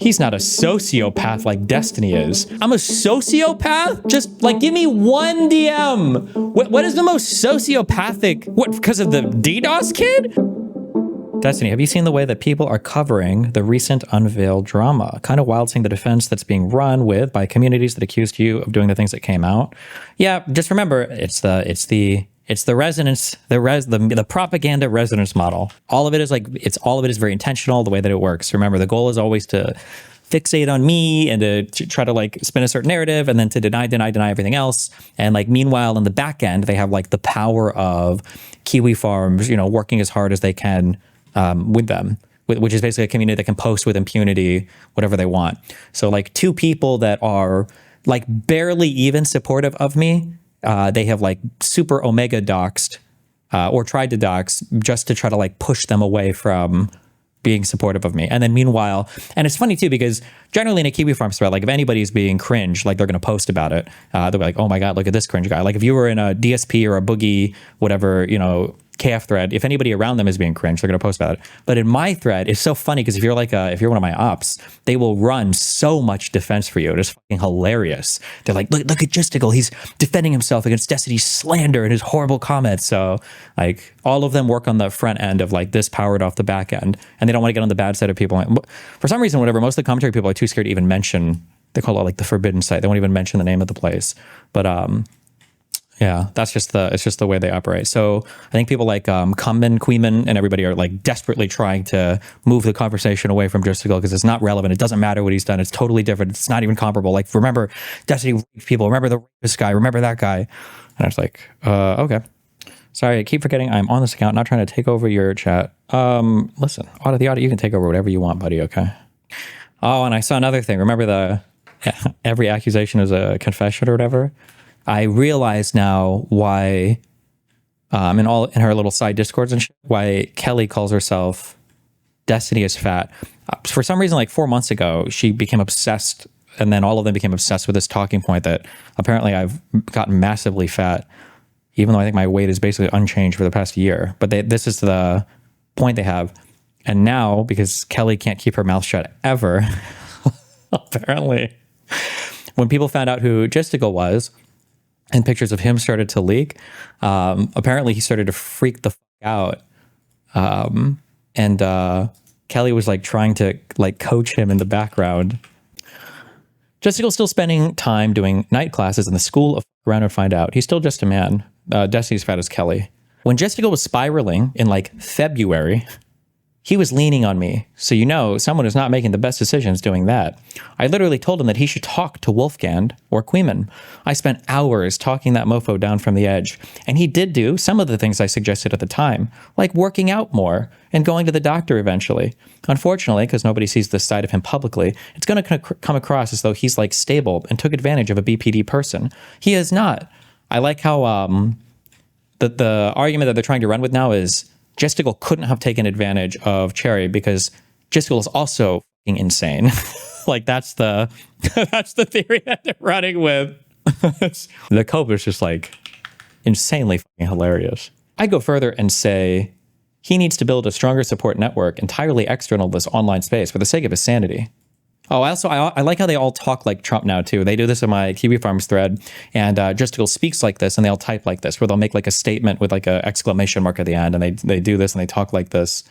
He's not a sociopath like Destiny is. I'm a sociopath? Just like give me one DM. What is the most sociopathic? What, because of the DDoS kid? Destiny, have you seen the way that people are covering the recent unveiled drama? Kind of wild seeing the defense that's being run with by communities that accused you of doing the things that came out. Yeah, just remember, it's the resonance, the propaganda resonance model. All of it is all of it is very intentional, the way that it works. Remember, the goal is always to fixate on me and to try to like spin a certain narrative and then to deny everything else. And like, meanwhile, in the back end, they have like the power of Kiwi Farms, working as hard as they can with them, which is basically a community that can post with impunity, whatever they want. So like two people that are like barely even supportive of me, they have like super omega doxed or tried to dox just to try to like push them away from being supportive of me. And then meanwhile, and it's funny too, because generally in a Kiwi Farms thread, like if anybody's being cringe, like they're going to post about it. They'll be like, oh my God, look at this cringe guy. Like if you were in a DSP or a Boogie, whatever, KF thread, if anybody around them is being cringe, they're going to post about it. But in my thread, it's so funny because if you're one of my ops, they will run so much defense for you. It is fucking hilarious. They're like, look at Gisticle. He's defending himself against Destiny's slander and his horrible comments. So like all of them work on the front end of like this powered off the back end, and they don't want to get on the bad side of people. For some reason, whatever, most of the commentary people are too scared to even mention, they call it like the forbidden site. They won't even mention the name of the place. But yeah, it's just the way they operate. So I think people like Cummin, Queeman, and everybody are like desperately trying to move the conversation away from Gisticle because it's not relevant. It doesn't matter what he's done. It's totally different. It's not even comparable. Like, remember Destiny people, remember the rapist guy, remember that guy. And I was like, okay. Sorry, I keep forgetting I'm on this account, not trying to take over your chat. Listen, the audio, you can take over whatever you want, buddy, okay? Oh, and I saw another thing. Remember every accusation is a confession or whatever? I realize now why, in her little side discords and shit, why Kelly calls herself Destiny is fat. For some reason, like 4 months ago, she became obsessed, and then all of them became obsessed with this talking point that apparently I've gotten massively fat, even though I think my weight is basically unchanged for the past year. But this is the point they have. And now, because Kelly can't keep her mouth shut ever, apparently, when people found out who Gisticle was, and pictures of him started to leak, apparently he started to freak the fuck out. And Kelly was like trying to like coach him in the background. Gisticle's still spending time doing night classes in the school of around and find out. He's still just a man. Destiny's fat as Kelly. When Gisticle was spiraling in like February, he was leaning on me. So someone is not making the best decisions doing that. I literally told him that he should talk to Wolfgang or Queeman. I spent hours talking that mofo down from the edge. And he did do some of the things I suggested at the time, like working out more and going to the doctor eventually. Unfortunately, because nobody sees this side of him publicly, it's going to come across as though he's like stable and took advantage of a BPD person. He is not. I like how the argument that they're trying to run with now is Gisticle couldn't have taken advantage of Cherry because Gisticle is also fucking insane. Like that's the theory that they're running with. The cope is just like insanely fucking hilarious. I go further and say he needs to build a stronger support network entirely external to this online space for the sake of his sanity. Oh, I like how they all talk like Trump now too. They do this in my Kiwi Farms thread, and Gisticle speaks like this, and they all type like this, where they'll make like a statement with like an exclamation mark at the end, and they do this and they talk like this.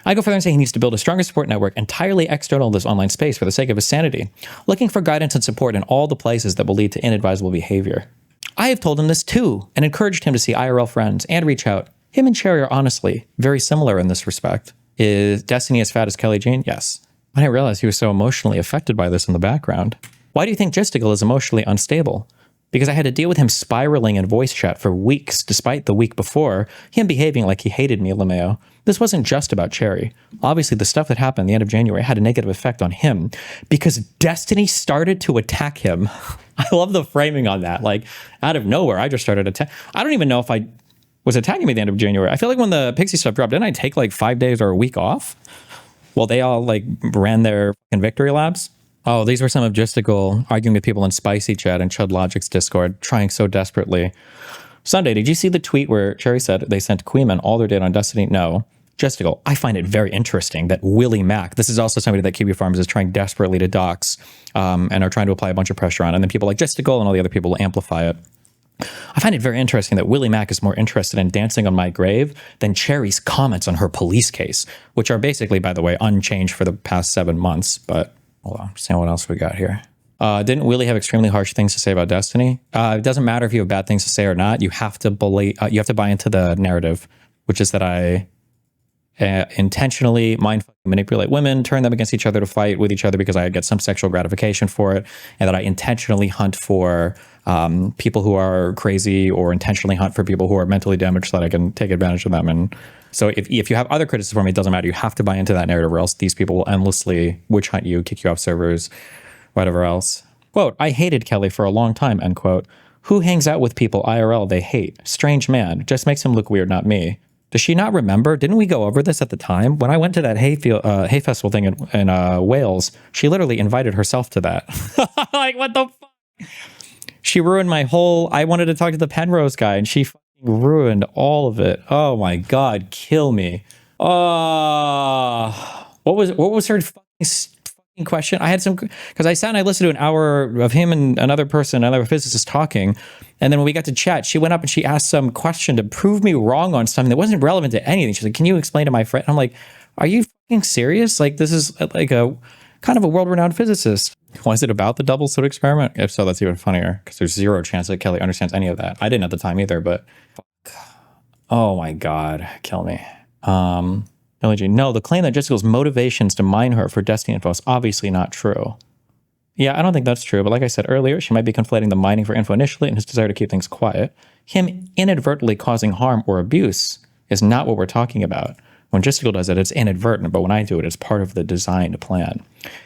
I go further and say he needs to build a stronger support network entirely external to this online space for the sake of his sanity, looking for guidance and support in all the places that will lead to inadvisable behavior. I have told him this too, and encouraged him to see IRL friends and reach out. Him and Cherry are honestly very similar in this respect. Is Destiny as fat as Kelly Jean? Yes. I didn't realize he was so emotionally affected by this in the background. Why do you think Gisticle is emotionally unstable? Because I had to deal with him spiraling in voice chat for weeks, despite the week before, him behaving like he hated me, LeMayo. This wasn't just about Cherry. Obviously, the stuff that happened at the end of January had a negative effect on him because Destiny started to attack him. I love the framing on that. Like, out of nowhere, I just started attacking. I don't even know if I was attacking me at the end of January. I feel like when the Pixie stuff dropped, didn't I take like 5 days or a week off? Well, they all like ran their fucking victory laps. Oh, these were some of Gisticle arguing with people in Spicy Chat and Chud Logic's Discord, trying so desperately. Sunday, did you see the tweet where Cherry said they sent Queeman all their data on Destiny? No. Justical, I find it very interesting that Willy Mac, this is also somebody that Kiwi Farms is trying desperately to dox and are trying to apply a bunch of pressure on. And then people like Justical and all the other people will amplify it. I find it very interesting that Willy Mac is more interested in dancing on my grave than Cherry's comments on her police case, which are basically, by the way, unchanged for the past 7 months. But hold on, see what else we got here. Didn't Willy have extremely harsh things to say about Destiny? It doesn't matter if you have bad things to say or not. You have to believe, you have to buy into the narrative, which is that I intentionally manipulate women, turn them against each other to fight with each other because I get some sexual gratification for it, and that I intentionally hunt for people who are crazy or intentionally hunt for people who are mentally damaged so that I can take advantage of them. And so if you have other criticism for me, it doesn't matter. You have to buy into that narrative or else these people will endlessly witch hunt you, kick you off servers, whatever else. Quote, I hated Kelly for a long time, end quote. Who hangs out with people IRL they hate? Strange man. Just makes him look weird, not me. Does she not remember? Didn't we go over this at the time? When I went to that hay festival thing in Wales, she literally invited herself to that. Like, what the fuck? She ruined my whole... I wanted to talk to the Penrose guy, and she fucking ruined all of it. Oh my God, kill me. What was her fucking question? I had some... Because I sat and I listened to an hour of him and another person, another physicist talking, and then when we got to chat, she went up and she asked some question to prove me wrong on something that wasn't relevant to anything. She's like, can you explain to my friend? I'm like, are you fucking serious? Like, this is like a kind of a world-renowned physicist. Was it about the double slit experiment? If so, that's even funnier because there's zero chance that Kelly understands any of that. I didn't at the time either, but fuck. Oh my God, kill me. LG, no, the claim that Jessica's motivations to mine her for Destiny info is obviously not true. Yeah, I don't think that's true, but like I said earlier, she might be conflating the mining for info initially and his desire to keep things quiet. Him inadvertently causing harm or abuse is not what we're talking about. When Justical does it, it's inadvertent, but when I do it, it's part of the designed plan.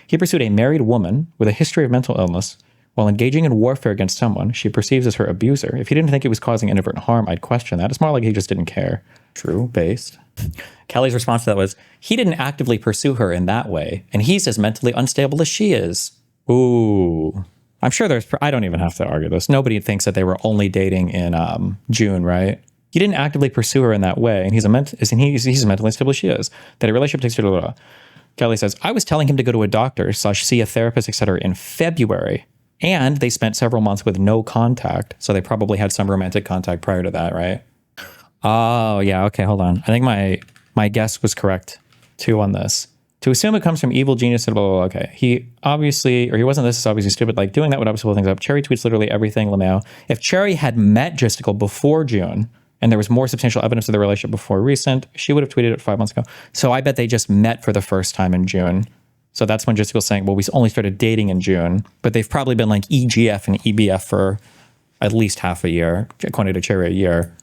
He pursued a married woman with a history of mental illness while engaging in warfare against someone she perceives as her abuser. If he didn't think it was causing inadvertent harm, I'd question that. It's more like he just didn't care. True, based. Kelly's response to that was, he didn't actively pursue her in that way, and he's as mentally unstable as she is. Ooh. I'm sure I don't even have to argue this. Nobody thinks that they were only dating in June, right? He didn't actively pursue her in that way, and he's as mentally unstable as she is. That a relationship takes blah, blah, blah. Kelly says, I was telling him to go to a doctor / see a therapist, etc. in February, and they spent several months with no contact, so they probably had some romantic contact prior to that, right? Oh, yeah, okay, hold on. I think my guess was correct, too, on this. To assume it comes from evil genius, blah, blah, blah, okay. He obviously, or he wasn't this, is obviously stupid. Like, doing that would obviously blow things up. Cherry tweets literally everything, LeMayo. If Cherry had met Justical before June, and there was more substantial evidence of the relationship before recent, she would have tweeted it 5 months ago. So I bet they just met for the first time in June. So that's when Justical's saying, well, we only started dating in June, but they've probably been like EGF and EBF for at least half a year, according to Cherry, a year.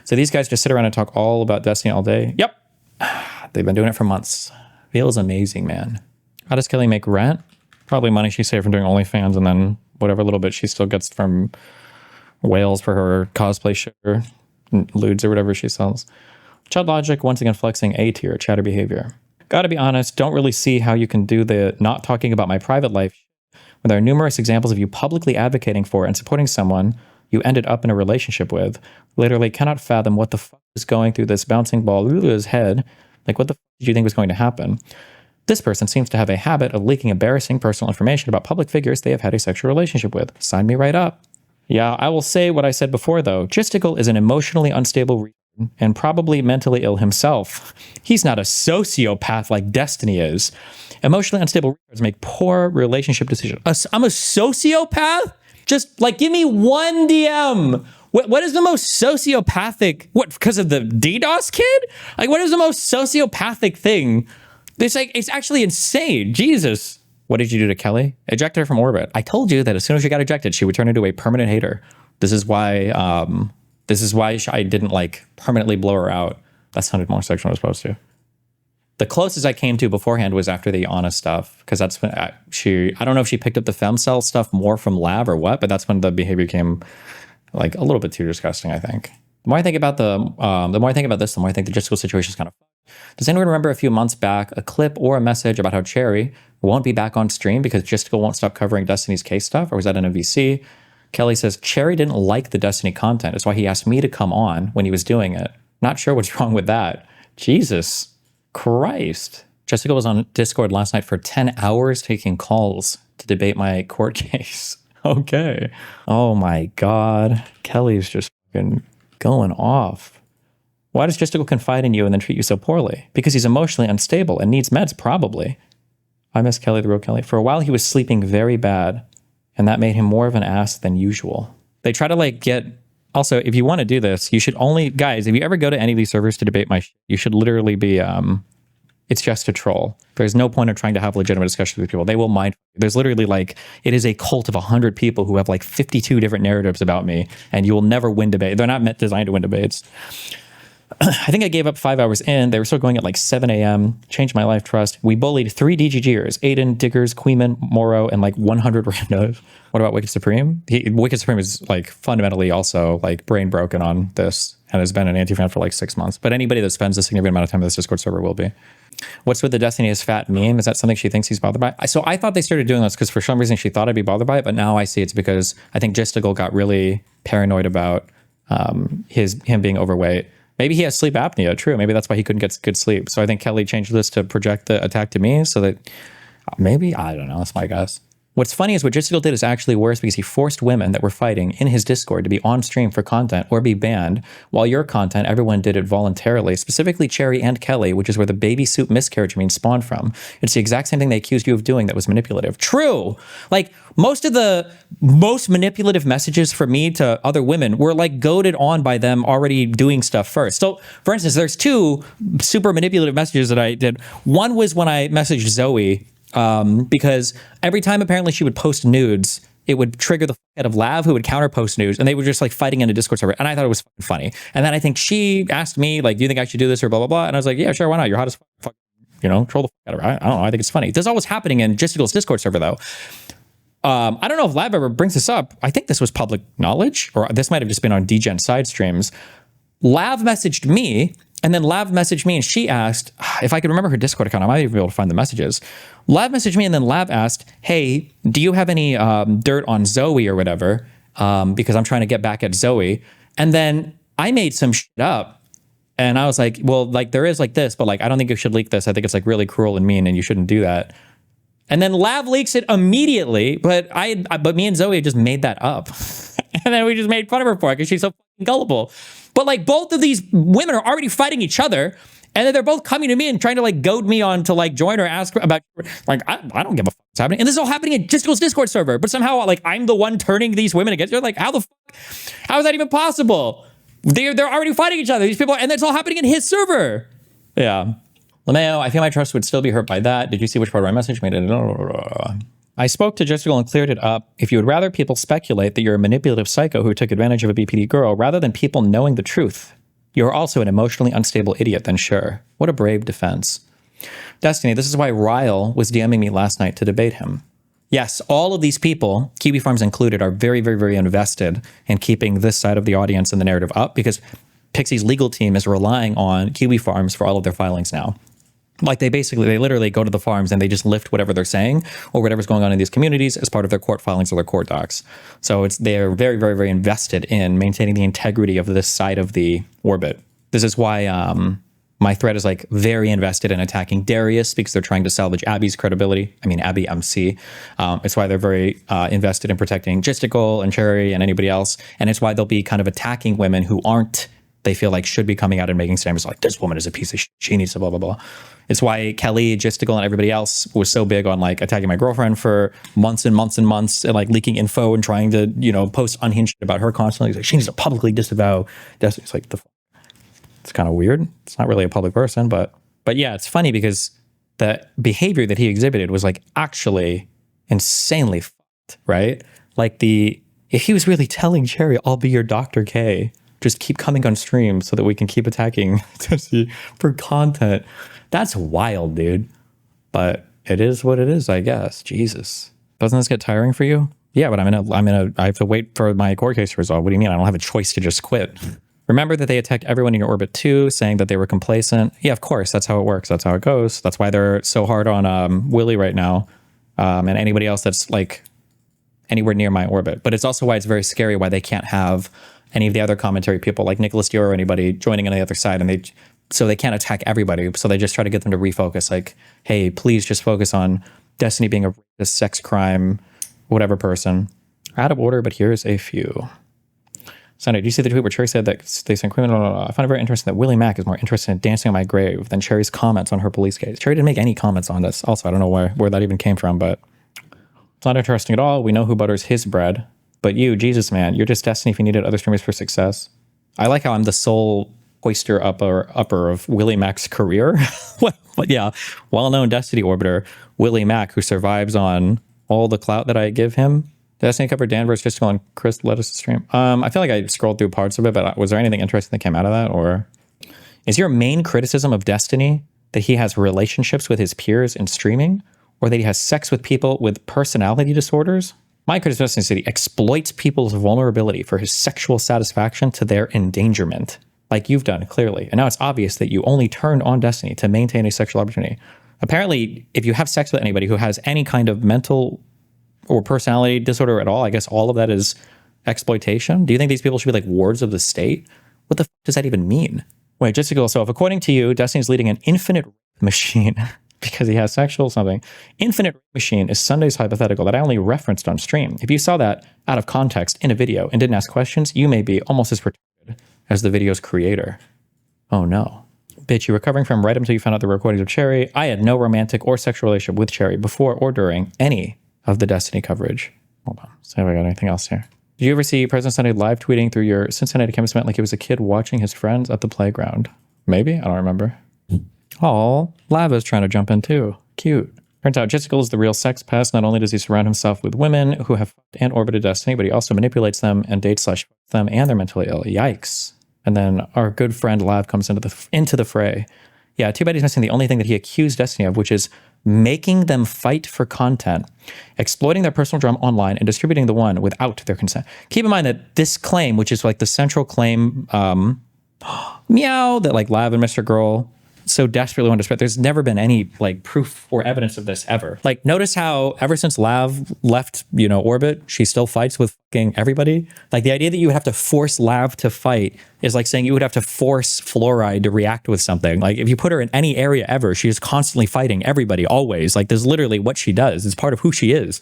So these guys just sit around and talk all about Destiny all day. Yep. They've been doing it for months. Feels amazing, man. How does Kelly make rent? Probably money she saved from doing OnlyFans and then whatever little bit she still gets from whales for her cosplay shit or lewds or whatever she sells. Chud Logic, once again flexing A tier chatter behavior. Gotta be honest, don't really see how you can do the not talking about my private life when there are numerous examples of you publicly advocating for and supporting someone you ended up in a relationship with. Literally cannot fathom what the fuck is going through this bouncing ball through his head. Like, what the fuck did you think was going to happen? This person seems to have a habit of leaking embarrassing personal information about public figures they have had a sexual relationship with. Sign me right up. Yeah, I will say what I said before, though. Justical is an emotionally unstable and probably mentally ill himself. He's not a sociopath like Destiny is. Emotionally unstable make poor relationship decisions. I'm a sociopath? Just, like, give me one DM. What is the most sociopathic? What, because of the DDoS kid? Like, what is the most sociopathic thing? It's like, it's actually insane. Jesus. What did you do to Kelly? Ejected her from orbit. I told you that as soon as she got ejected, she would turn into a permanent hater. This is why I didn't, like, permanently blow her out. That sounded more sexual than I was supposed to. The closest I came to beforehand was after the Honest stuff, because that's when I don't know if she picked up the femcell stuff more from lab or what, but that's when the behavior came like a little bit too disgusting, I think. The more I think about this, the more I think the Justical situation is kind of... Does anyone remember a few months back a clip or a message about how Cherry won't be back on stream because Justical won't stop covering Destiny's case stuff? Or was that in a VC? Kelly says, Cherry didn't like the Destiny content. That's why he asked me to come on when he was doing it. Not sure what's wrong with that. Jesus Christ. Jessica was on Discord last night for 10 hours taking calls to debate my court case. Okay. Oh my God. Kelly's just fucking going off. Why does Justical confide in you and then treat you so poorly? Because he's emotionally unstable and needs meds, probably. I miss Kelly, the real Kelly. For a while, he was sleeping very bad, and that made him more of an ass than usual. They try to like get... Also, if you want to do this, you should only... Guys, if you ever go to any of these servers to debate my shit, you should literally be... It's just a troll. There's no point of trying to have legitimate discussions with people. They will mind. There's literally like... It is a cult of 100 people who have like 52 different narratives about me, and you will never win debate. They're not designed to win debates. I think I gave up 5 hours in. They were still going at like 7 a.m. Changed my life trust. We bullied 3 DGGers, Aiden, Diggers, Queeman, Moro, and like 100 randos. What about Wicked Supreme? Wicked Supreme is like fundamentally also like brain broken on this and has been an anti-fan for like 6 months. But anybody that spends a significant amount of time on this Discord server will be. What's with the Destiny is fat meme? Is that something she thinks he's bothered by? So I thought they started doing this because for some reason she thought I'd be bothered by it, but now I see it's because I think Justical got really paranoid about him being overweight. Maybe he has sleep apnea, true. Maybe that's why he couldn't get good sleep. So I think Kelly changed this to project the attack to me so that maybe, I don't know, that's my guess. What's funny is what Justical did is actually worse because he forced women that were fighting in his Discord to be on stream for content or be banned, while your content, everyone did it voluntarily, specifically Cherry and Kelly, which is where the baby soup miscarriage meme spawned from. It's the exact same thing they accused you of doing that was manipulative. True! Like, most of the most manipulative messages from me to other women were like goaded on by them already doing stuff first. So, for instance, there's 2 super manipulative messages that I did. One was when I messaged Zoe, because every time apparently she would post nudes, it would trigger the head of Lav who would counter post nudes, and they were just like fighting in a Discord server. And I thought it was funny. And then I think she asked me like, do you think I should do this or blah, blah, blah. And I was like, yeah, sure. Why not? You're hot as fuck, you know, troll the fuck out of her. I don't know. I think it's funny. This is always happening in Justical's Discord server though. I don't know if Lav ever brings this up. I think this was public knowledge, or this might've just been on DGen side streams. Lav messaged me, and then Lav messaged me and she asked, if I could remember her Discord account, I might even be able to find the messages. Lav messaged me and then Lav asked, hey, do you have any dirt on Zoe or whatever? Because I'm trying to get back at Zoe. And then I made some shit up. And I was like, well, like there is like this, but like, I don't think you should leak this. I think it's like really cruel and mean and you shouldn't do that. And then Lav leaks it immediately, but me and Zoe just made that up. And then we just made fun of her for it because she's so fucking gullible. But like both of these women are already fighting each other, and then they're both coming to me and trying to like goad me on to like join or ask about, like, I don't give a fuck what's happening. And this is all happening in Justical's Discord server, but somehow like I'm the one turning these women against her. Like, how the fuck? How is that even possible? They're already fighting each other, these people, and it's all happening in his server. Yeah. LeMayo, I feel my trust would still be hurt by that. Did you see which part of my message made it? I spoke to Justical and cleared it up. If you would rather people speculate that you're a manipulative psycho who took advantage of a BPD girl rather than people knowing the truth, you're also an emotionally unstable idiot, then sure. What a brave defense. Destiny, this is why Ryle was DMing me last night to debate him. Yes, all of these people, Kiwi Farms included, are very, very, very invested in keeping this side of the audience and the narrative up because Pixie's legal team is relying on Kiwi Farms for all of their filings now. Like they literally go to the farms and they just lift whatever they're saying or whatever's going on in these communities as part of their court filings or their court docs. So they're very, very, very invested in maintaining the integrity of this side of the orbit. This is why my thread is like very invested in attacking Darius because they're trying to salvage Abby's credibility. I mean, Abby MC. It's why they're very invested in protecting Justical and Cherry and anybody else. And it's why they'll be kind of attacking women who they feel like should be coming out and making statements like, this woman is a piece of shit. She needs to blah, blah, blah. It's why Kelly, Justical, and everybody else was so big on like attacking my girlfriend for months and months and months and like leaking info and trying to, you know, post unhinged about her constantly. It's like, she needs to publicly disavow Destiny. It's like, it's kind of weird. It's not really a public person, but yeah, it's funny because the behavior that he exhibited was like actually insanely fucked, right? Like if he was really telling Cherry, I'll be your Dr. K, just keep coming on stream so that we can keep attacking for content. That's wild, dude. But it is what it is, I guess. Jesus. Doesn't this get tiring for you? Yeah, but I have to wait for my court case to resolve. What do you mean? I don't have a choice to just quit. Remember that they attacked everyone in your orbit too, saying that they were complacent. Yeah, of course. That's how it works. That's how it goes. That's why they're so hard on Willy right now, and anybody else that's like anywhere near my orbit. But it's also why it's very scary why they can't have any of the other commentary people like Nicholas Dior or anybody joining on the other side, and so they can't attack everybody. So they just try to get them to refocus, like, hey, please just focus on Destiny being a sex crime, whatever person. Out of order, but here's a few. Sunday, do you see the tweet where Cherry said that they sent criminal? I find it very interesting that Willy Mac is more interested in dancing on my grave than Cherry's comments on her police case. Cherry didn't make any comments on this. Also, I don't know where that even came from, but it's not interesting at all. We know who butters his bread. But you, Jesus man, you're just Destiny if you needed other streamers for success. I like how I'm the sole hoister upper of Willy Mac's career. But yeah, well-known Destiny orbiter, Willy Mac, who survives on all the clout that I give him. Destiny cover Danvers just on Chris let us stream. I feel like I scrolled through parts of it, but was there anything interesting that came out of that? Or is your main criticism of Destiny that he has relationships with his peers in streaming, or that he has sex with people with personality disorders? My criticism of Destiny is that he exploits people's vulnerability for his sexual satisfaction to their endangerment, like you've done clearly. And now it's obvious that you only turned on Destiny to maintain a sexual opportunity. Apparently, if you have sex with anybody who has any kind of mental or personality disorder at all, I guess all of that is exploitation. Do you think these people should be like wards of the state? What the f does that even mean? Wait, just to go, so if according to you, Destiny's leading an infinite machine because he has sexual something. Infinite machine is Sunday's hypothetical that I only referenced on stream. If you saw that out of context in a video and didn't ask questions, you may be almost as retarded as the video's creator. Oh no. Bitch, you were recovering from right until you found out the recordings of Cherry. I had no romantic or sexual relationship with Cherry before or during any of the Destiny coverage. Hold on. So have I got anything else here? Did you ever see President Sunday live tweeting through your Cincinnati campus event like he was a kid watching his friends at the playground? Maybe? I don't remember. Oh, Lava's trying to jump in too. Cute. Turns out Jessical is the real sex pest. Not only does he surround himself with women who have fucked and orbited Destiny, but he also manipulates them and dates / them, and they're mentally ill. Yikes. And then our good friend Lav comes into the fray. Yeah, too bad he's missing the only thing that he accused Destiny of, which is making them fight for content, exploiting their personal drama online, and distributing the one without their consent. Keep in mind that this claim, which is like the central claim, meow, that like Lav and Mr. Girl so desperately want to spread, there's never been any like proof or evidence of this ever. Like, notice how ever since Lav left, orbit, she still fights with fucking everybody. Like, the idea that you would have to force Lav to fight is like saying you would have to force Fluoride to react with something. Like, if you put her in any area ever, she is constantly fighting everybody, always. Like, there's literally what she does. It's part of who she is.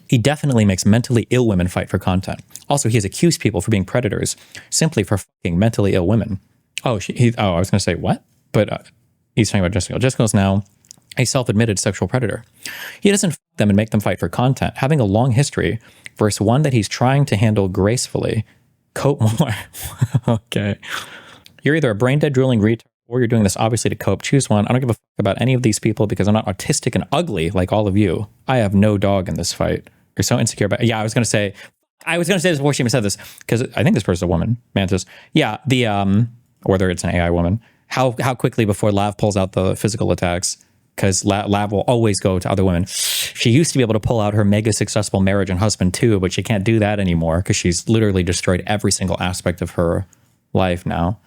He definitely makes mentally ill women fight for content. Also, he has accused people for being predators simply for fucking mentally ill women. I was going to say, what? But he's talking about Jessica. Jessica's now a self-admitted sexual predator. He doesn't fuck them and make them fight for content. Having a long history versus one that he's trying to handle gracefully. Cope more. Okay. You're either a brain-dead drooling retard or you're doing this obviously to cope. Choose one. I don't give a fuck about any of these people because I'm not autistic and ugly like all of you. I have no dog in this fight. You're so insecure about... Yeah, I was going to say this before she even said this, because I think this person's a woman, Mantis. Yeah, or whether it's an AI woman. How quickly before Lav pulls out the physical attacks, because Lav will always go to other women. She used to be able to pull out her mega successful marriage and husband too, but she can't do that anymore because she's literally destroyed every single aspect of her life now.